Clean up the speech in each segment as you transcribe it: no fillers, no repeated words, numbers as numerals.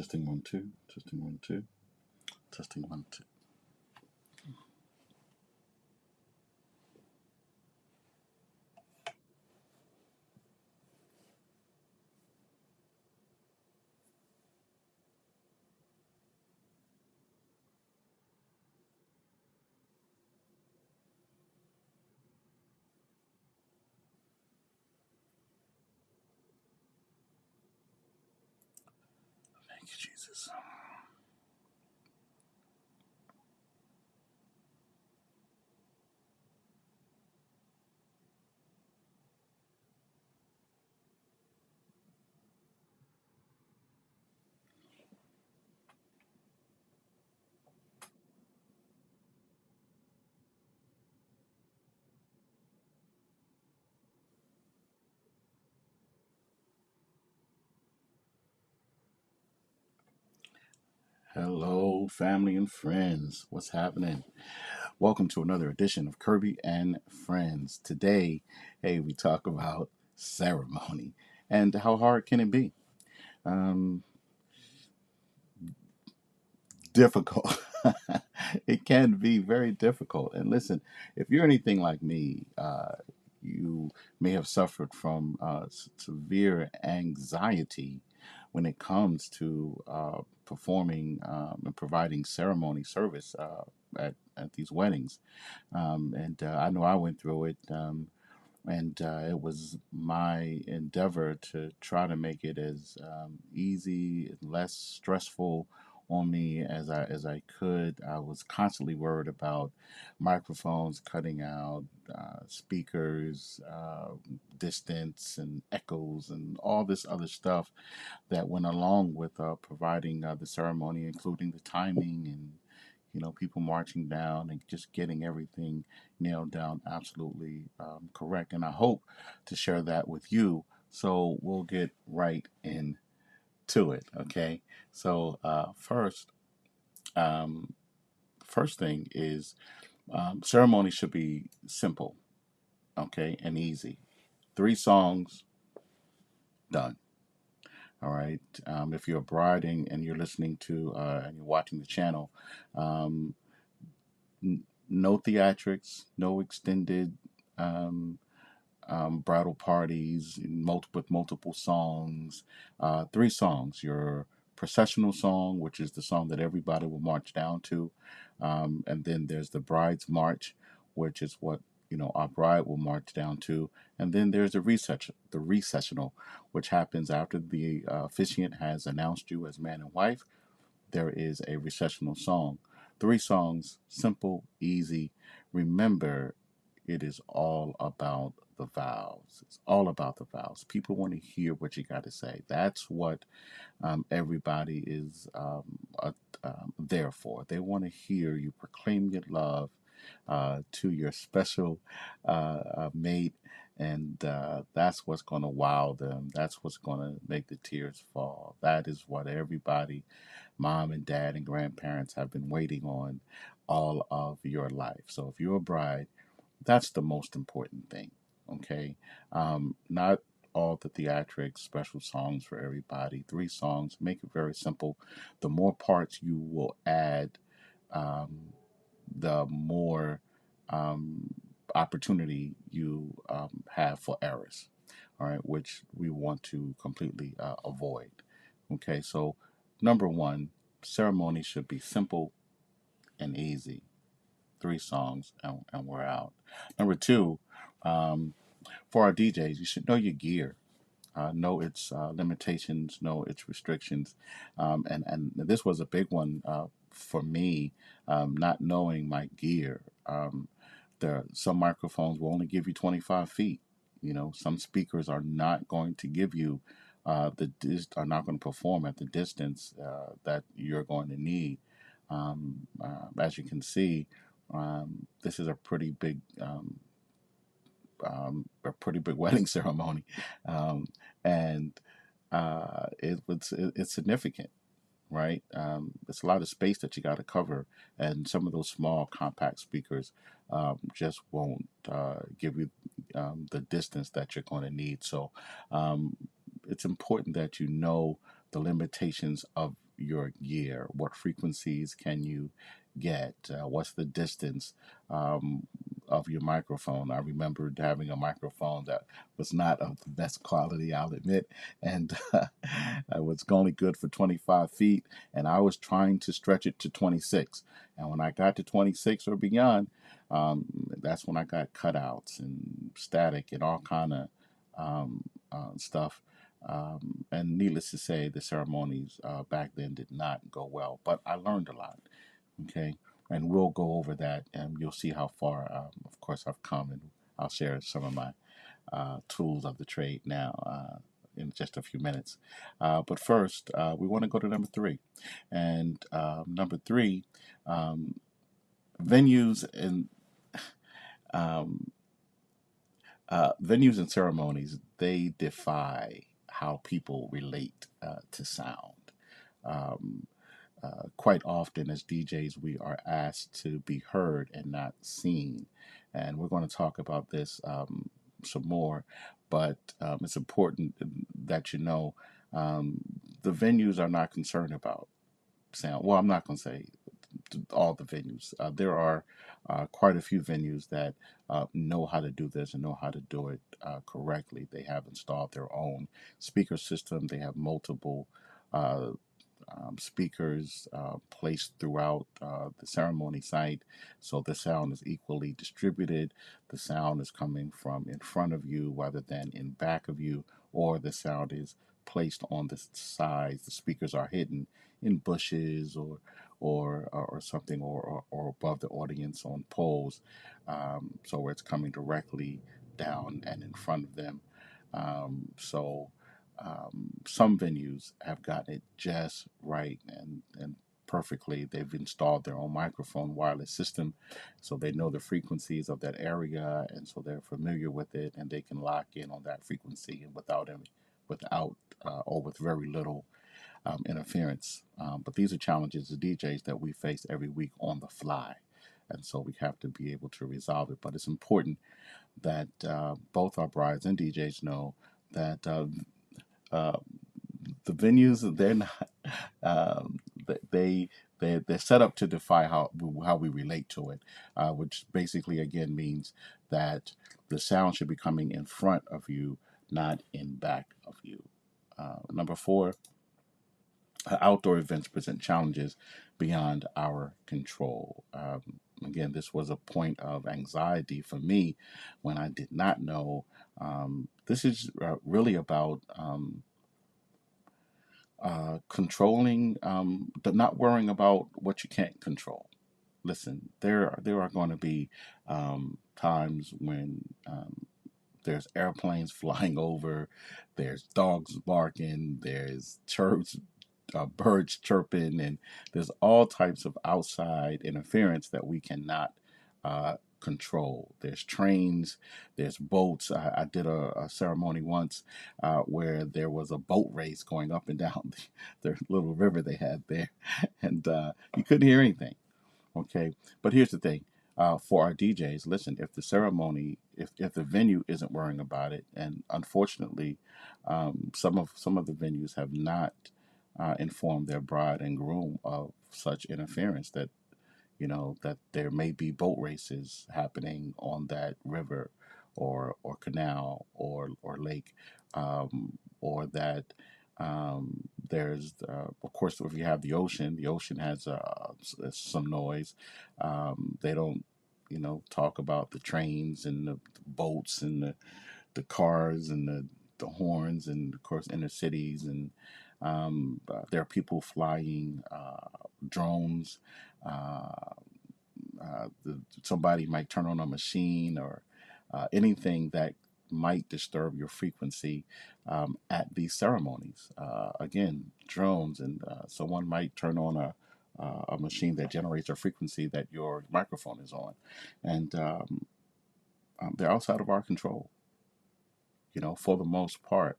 Testing one, two. Testing one, two. Testing one, two. Thank you, Jesus. Hello, family and friends. What's happening? Welcome to another edition of Kirby and Friends. Today, hey, we talk about ceremony and how hard can it be? Um, Difficult. It can be very difficult. And listen, if you're anything like me, you may have suffered from severe anxiety when it comes to performing and providing ceremony service at these weddings. And I know I went through it. And it was my endeavor to try to make it as easy, less stressful on me as I could. I was constantly worried about microphones cutting out, speakers, distance, and echoes, and all this other stuff that went along with providing the ceremony, including the timing and people marching down and just getting everything nailed down absolutely correct. And I hope to share that with you. So we'll get right into it. Okay. So um, first thing is ceremony should be simple, okay, and easy. Three songs, done. All right. If you're a bride and you're listening to and you're watching the channel, um, no theatrics, no extended um, bridal parties, with multiple songs. Three songs: your processional song, which is the song that everybody will march down to, and then there's the bride's march, which is what our bride will march down to, and then there's the recessional, which happens after the officiant has announced you as man and wife. There is a recessional song. Three songs, simple, easy. Remember, it is all about the vows. It's all about the vows. People want to hear what you got to say. That's what everybody is there for. They want to hear you proclaim your love to your special mate. And that's what's going to wow them. That's what's going to make the tears fall. That is what everybody, mom and dad and grandparents, have been waiting on all of your life. So if you're a bride, that's the most important thing. Okay. Not all the theatrics, special songs for everybody. Three songs. Make it very simple. The more parts you will add, um, the more um, opportunity you have for errors. All right, which we want to completely avoid. Okay, so number one, ceremony should be simple and easy. Three songs and we're out. Number two, um, for our DJs, you should know your gear. Know its limitations, know its restrictions, and this was a big one for me, not knowing my gear. Some microphones will only give you 25 feet. Some speakers are not going to give you are not going to perform at the distance that you're going to need. As you can see, this is a pretty big wedding ceremony, um, and it's significant, right? It's a lot of space that you got to cover, and some of those small compact speakers just won't give you the distance that you're going to need. So um, it's important that you know the limitations of your gear? What frequencies can you get? What's the distance of your microphone? I remembered having a microphone that was not of the best quality, I'll admit, and it was only good for 25 feet, and I was trying to stretch it to 26. And when I got to 26 or beyond, that's when I got cutouts and static and all kind of stuff. And needless to say, the ceremonies back then did not go well, but I learned a lot. Okay, and we'll go over that, and you'll see how far, of course, I've come, and I'll share some of my tools of the trade now in just a few minutes. But first, we want to go to number three, and number three, um, venues and um, venues and ceremonies, they defy how people relate to sound. Um, quite often, as DJs, we are asked to be heard and not seen. And we're going to talk about this some more, but it's important that you know um, the venues are not concerned about sound. Well, I'm not going to say all the venues. There are quite a few venues that know how to do this and know how to do it correctly. They have installed their own speaker system. They have multiple uh, speakers placed throughout the ceremony site, so the sound is equally distributed. The sound is coming from in front of you rather than in back of you, or the sound is placed on the sides. The speakers are hidden in bushes or something, or above the audience on poles, so it's coming directly down and in front of them. So some venues have gotten it just right and perfectly. They've installed their own microphone wireless system, so they know the frequencies of that area, and so they're familiar with it, and they can lock in on that frequency and without or with very little interference. But these are challenges as DJs that we face every week on the fly, and so we have to be able to resolve it. But it's important that both our brides and DJs know that uh, the venues, they're not they they're set up to defy how we relate to it, which basically again means that the sound should be coming in front of you, not in back of you. Number four, outdoor events present challenges beyond our control. Again, this was a point of anxiety for me when I did not know. This is really about controlling, not worrying about what you can't control. Listen, there are going to be times when there's airplanes flying over, there's dogs barking, there's chirps, birds chirping, and there's all types of outside interference that we cannot control. There's trains, there's boats. I did a ceremony once where there was a boat race going up and down the little river they had there, and you couldn't hear anything. Okay, but here's the thing. For our DJs, listen, if the ceremony, if the venue isn't worrying about it, and unfortunately, some of the venues have not informed their bride and groom of such interference, that that there may be boat races happening on that river or canal or lake, or that there's of course, if you have the ocean has some noise. They don't talk about the trains and the boats and the cars and the horns, and of course inner cities, and there are people flying drones. Uh, Somebody might turn on a machine or anything that might disturb your frequency at these ceremonies. Again, drones, and someone might turn on a machine that generates a frequency that your microphone is on, and they're outside of our control. For the most part.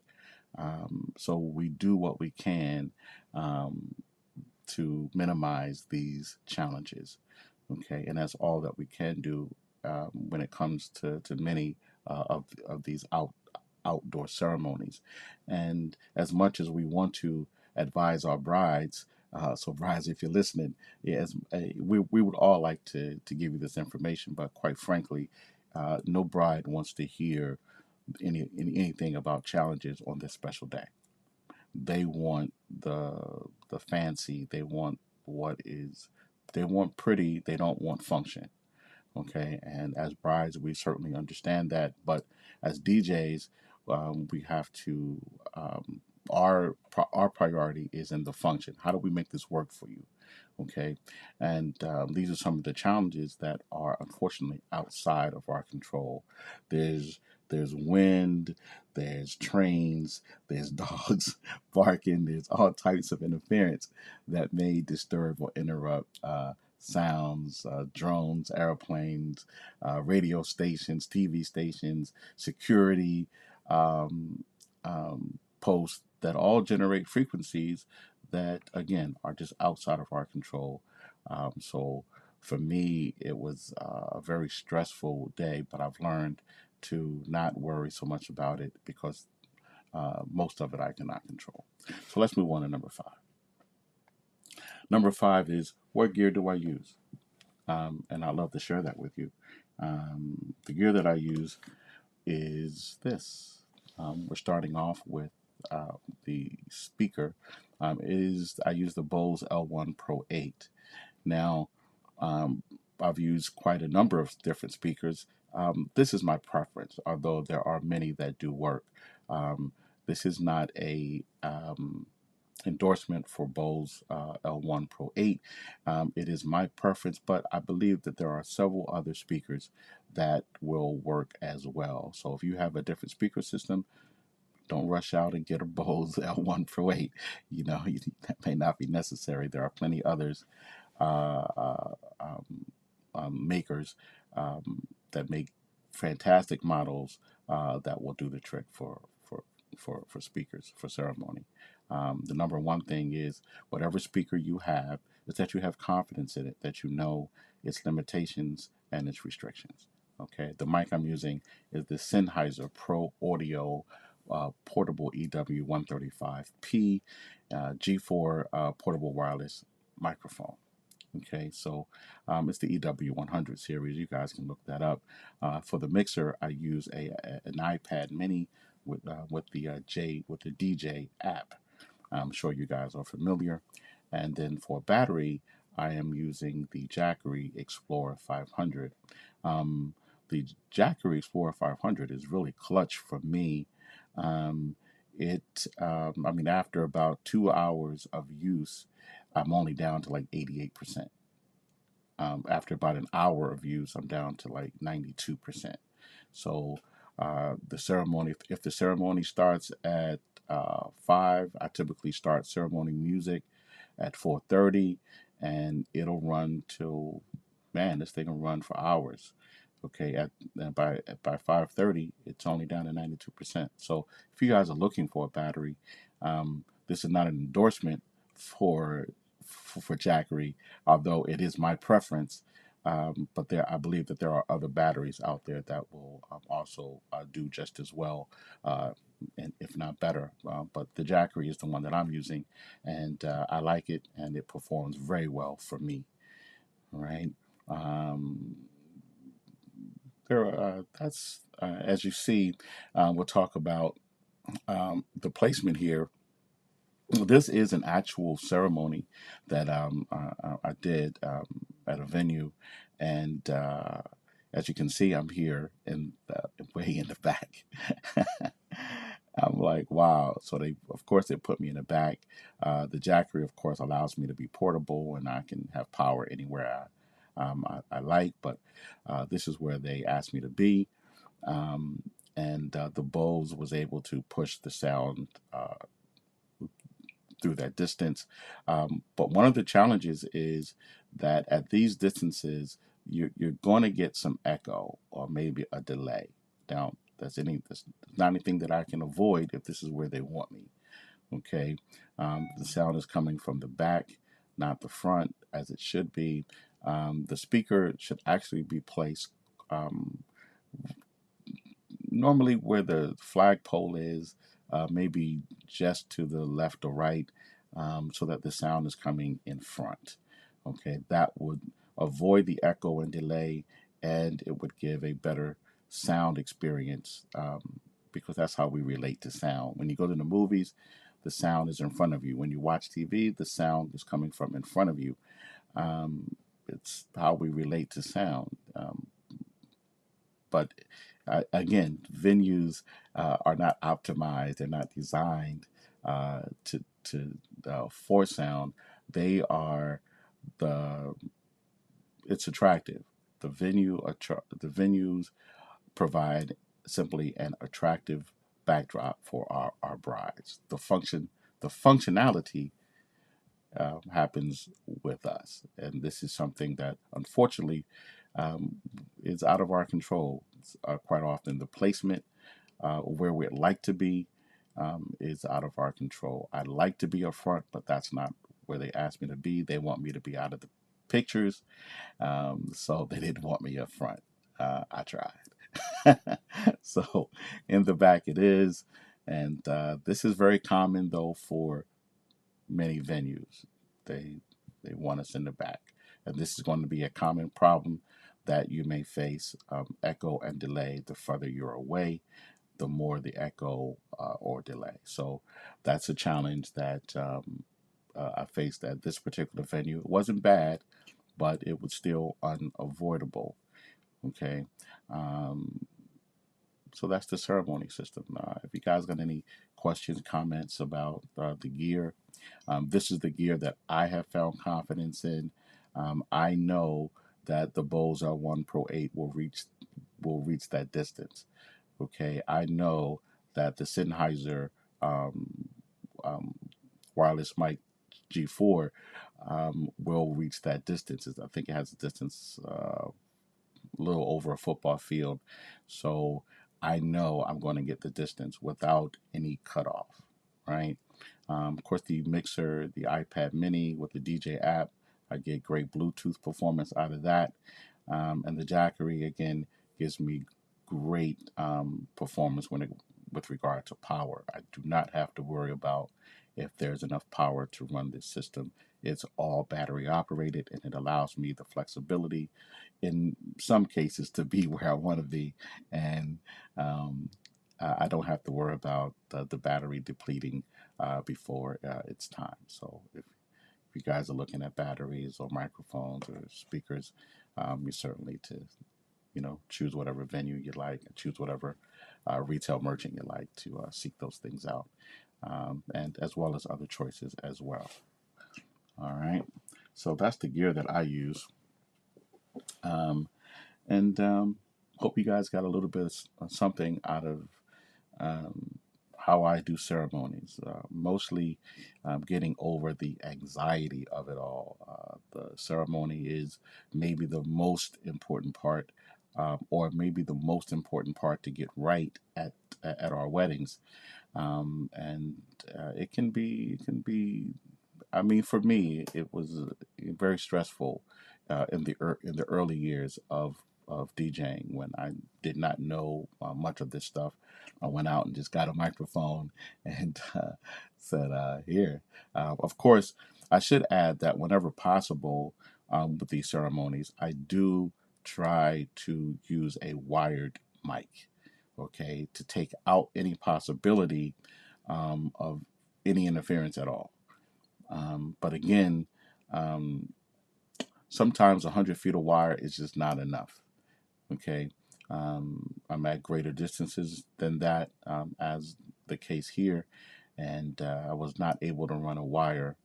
So we do what we can um, to minimize these challenges. Okay, and that's all that we can do when it comes to many of these outdoor ceremonies. And as much as we want to advise our brides So, Bryce, if you're listening, yes, we would all like to give you this information, but quite frankly, no bride wants to hear anything about challenges on this special day. They want the fancy. They want what is. They want pretty. They don't want function. Okay, and as brides, we certainly understand that, but as DJs, we have to. Our priority is in the function. How do we make this work for you? Okay, and these are some of the challenges that are unfortunately outside of our control. There's there's wind, there's trains, there's dogs barking, there's all types of interference that may disturb or interrupt sounds, drones, airplanes, radio stations, TV stations, security posts that all generate frequencies that, again, are just outside of our control. So for me, it was a very stressful day, but I've learned to not worry so much about it because most of it I cannot control. So let's move on to number five. Number five is, what gear do I use? And I'd love to share that with you. The gear that I use is this. We're starting off with the speaker. Is I use the Bose L1 Pro 8. Now, um, I've used quite a number of different speakers. This is my preference, although there are many that do work. Um, this is not a endorsement for Bose L1 Pro 8. It is my preference, but I believe that there are several other speakers that will work as well. So if you have a different speaker system, don't rush out and get a Bose L1 Pro 8. That may not be necessary. There are plenty others uh, uh, um, makers that make fantastic models that will do the trick for speakers for ceremony. The number one thing is whatever speaker you have is that you have confidence in it, that you know its limitations and its restrictions. Okay, the mic I'm using is the Sennheiser Pro Audio portable EW135P G4 portable wireless microphone. Okay, so it's the EW100 series. You guys can look that up. For the mixer, I use an iPad Mini with the DJ app. I'm sure you guys are familiar. And then for battery, I am using the Jackery Explorer 500. Um, the Jackery Explorer 500 is really clutch for me. Um, I mean, after about 2 hours of use, I'm only down to like 88%. After about an hour of use, I'm down to like 92%. So the ceremony, if the ceremony starts at 5, I typically start ceremony music at 4:30, and it'll run till, man, this thing will run for hours. Okay, by 5:30, it's only down to 92%. So if you guys are looking for a battery, this is not an endorsement for for Jackery, although it is my preference. But I believe that there are other batteries out there that will also do just as well, uh, and if not better. But the Jackery is the one that I'm using, and I like it, and it performs very well for me. All right. Um, that's as you see, we'll talk about the placement here. This is an actual ceremony that I did at a venue, and as you can see, I'm here in way in the back. I'm like, wow. So of course, they put me in the back. The Jackery, of course, allows me to be portable, and I can have power anywhere I like. But this is where they asked me to be, um, and the Bose was able to push the sound through that distance. But one of the challenges is that at these distances, you're going to get some echo or maybe a delay. Now, that's not anything that I can avoid if this is where they want me. Okay, the sound is coming from the back, not the front, as it should be. The speaker should actually be placed normally where the flagpole is, maybe just to the left or right. so that the sound is coming in front. Okay, that would avoid the echo and delay, and it would give a better sound experience, because that's how we relate to sound. When you go to the movies, the sound is in front of you. When you watch TV, the sound is coming from in front of you. It's how we relate to sound. But again, venues are not optimized. They're not designed to for sound. They are the it's attractive. The venues provide simply an attractive backdrop for our brides. The functionality happens with us, and this is something that unfortunately um, is out of our control. Quite often, the placement where we'd like to be is out of our control. I'd like to be up front, but that's not where they asked me to be. They want me to be out of the pictures, so they didn't want me up front. I tried. So in the back it is, and this is very common though for many venues. They they want us in the back, and this is going to be a common problem that you may face. Echo and delay. The further you're away, the more the echo or delay. So that's a challenge that I faced at this particular venue. It wasn't bad, but it was still unavoidable. Okay. Um, so that's the ceremony system. If you guys got any questions, comments about the gear, this is the gear that I have found confidence in. I know that the Bose L1 Pro 8 will reach that distance. Okay, I know that the Sennheiser um, um, wireless mic G4 will reach that distance. I think it has a distance a little over a football field. So I know I'm going to get the distance without any cutoff, right? Of course, the mixer, the iPad mini with the DJ app, I get great Bluetooth performance out of that. And the Jackery, again, gives me great performance with regard to power. I do not have to worry about if there's enough power to run this system. It's all battery operated, and it allows me the flexibility in some cases to be where I want to be, and um, I don't have to worry about the battery depleting before it's time. So if you guys are looking at batteries or microphones or speakers, you certainly to choose whatever venue you like, choose whatever retail merchant you like to seek those things out, and as well as other choices as well. All right, so that's the gear that I use. And hope you guys got a little bit of something out of um, how I do ceremonies. Mostly getting over the anxiety of it all. The ceremony is maybe the most important part, or maybe the most important part to get right at our weddings. And it can be. I mean, for me, it was very stressful in the early years of DJing when I did not know much of this stuff. I went out and just got a microphone and said, "Here." Of course, I should add that whenever possible with these ceremonies, I do try to use a wired mic, okay, to take out any possibility of any interference at all. But again, um, sometimes 100 feet of wire is just not enough. Okay. I'm at greater distances than that, as the case here, and I was not able to run a wire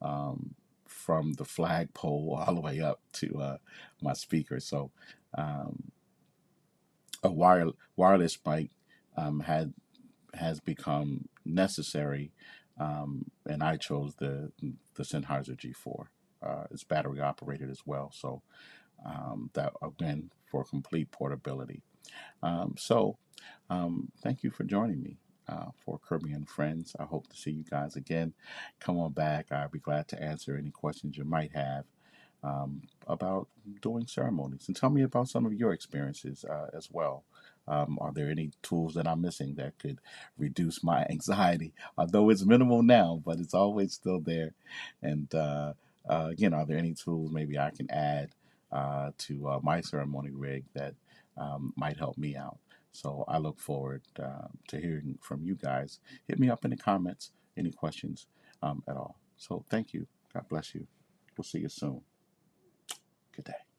um, from the flagpole all the way up to my speaker. So um, a wireless mic had has become necessary, and I chose the Sennheiser G4. It's battery operated as well, so that again for complete portability. Thank you for joining me for Caribbean Friends. I hope to see you guys again. Come on back. I'll be glad to answer any questions you might have about doing ceremonies, and tell me about some of your experiences as well. Are there any tools that I'm missing that could reduce my anxiety? Although it's minimal now, but it's always still there. And again, are there any tools maybe I can add to my ceremony rig that might help me out? So I look forward to hearing from you guys. Hit me up in the comments. Any questions at all? So thank you. God bless you. We'll see you soon. Good day.